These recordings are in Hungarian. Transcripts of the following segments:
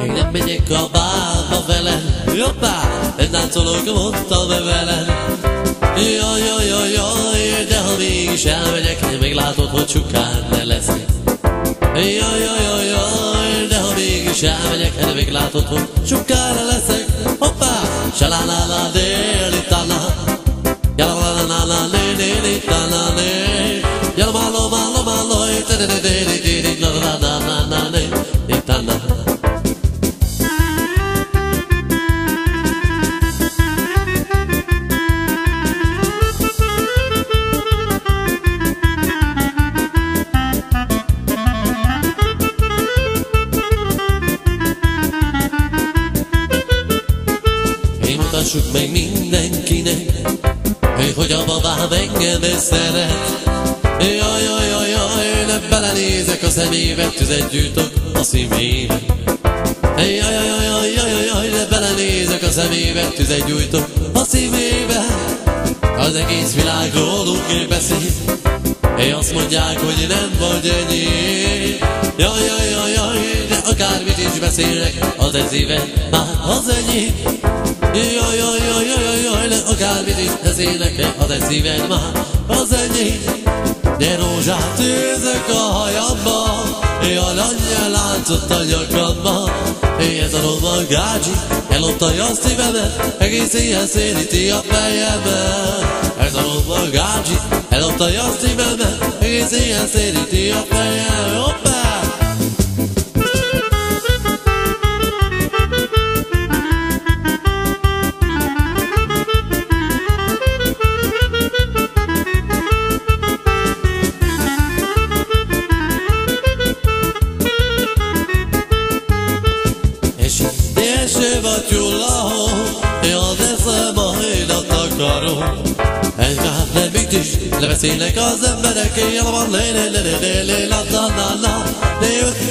Én nem megyek a bálba veled, jobbá, nem táncolok, mondtam be veled. Jaj, jaj, jaj, jaj, de ha mégis elmegyek, meglátod, hogy sokáig ne leszek. Jaj, jaj, jaj, jaj, de ha mégis elmegyek, meglátod, hogy sokáig ne leszek. Hoppá, salálálá, déli, tana, jalálálá, déli, tana, né, jaláláló, máló, máló, déli, déli, déli, lalálálá, déli, tana. Mutassuk meg mindenkinek, hogy a babám engem szeret. Jaj, jaj, jaj, jaj, de belenézek a szemébe, tüzet gyújtok a szívébe. Jaj, jaj, jaj, jaj, jaj, jaj, de belenézek a szemébe, tüzet gyújtok a szívébe. Az egész világ rólunk beszél, és azt mondják, hogy nem vagy enyém. Jaj, jaj, jaj, jaj, de akármit is beszélnek, az egy szíve már az enyém. Jaj, jaj, jaj, jaj, jaj, de akármit is beszélnek, az egy szíved már az enyém. De rózsát őzök a hajamba, a langyel láncot a nyakamba. Ez a roma gácsi ellopta a szívemet, egész éjjel széríti a fejemet. Ez a roma gácsi ellopta a szívemet, egész éjjel széríti a fejemet. Hoppá! Lebeszélnek az emberek, éjjel van, de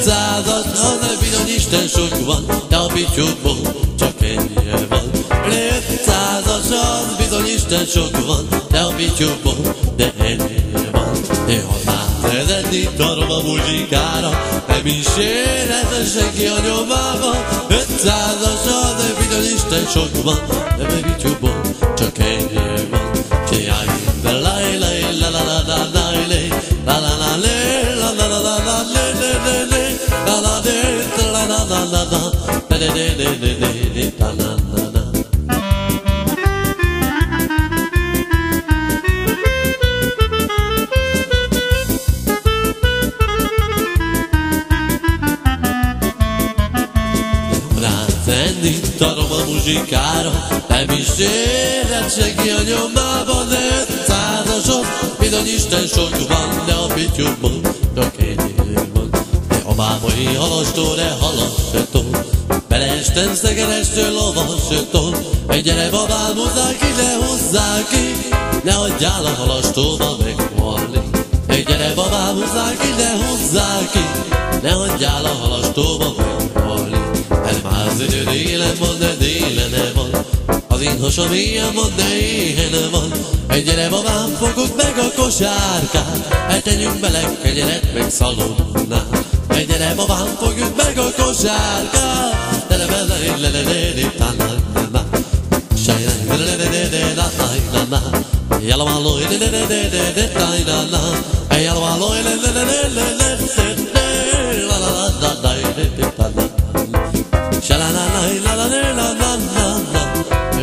500-as, az bizony Isten sok van, de a bityúkból csak ennyi van. 500-as, az bizony Isten sok van, de a bityúkból de ennyi van. Ha nálad itt arról a muzsikára, nem is érhet senki a nyomába. 500-as, az bizony Isten sok van, de a bityúkból csak ennyi van. Tarom a muzsikára, nem is érhet senki a nyomába. De 500-asok, bizony Isten sok van, de a bityúkból csak ennyi van. De a bámai halastól, de halassatól, beleestem szegerestől, lovassatól. Gyere babám, hozzá ki, de hozzá ki, ne hagyjál a halastóba meghalni. Gyere babám, hozzá ki, de hozzá ki, ne hagyjál a halastóba meghalni. Ez már délen van, de délen van, az én hasom ilyen van, de éhen van. Gyere babám, fogod meg a kosárkát, tegyünk bele kenyeret meg szalonnát. Gyere babám, fogjuk meg a kosárkát, la la la la la la la la la la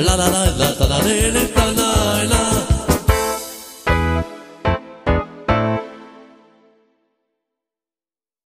la la la la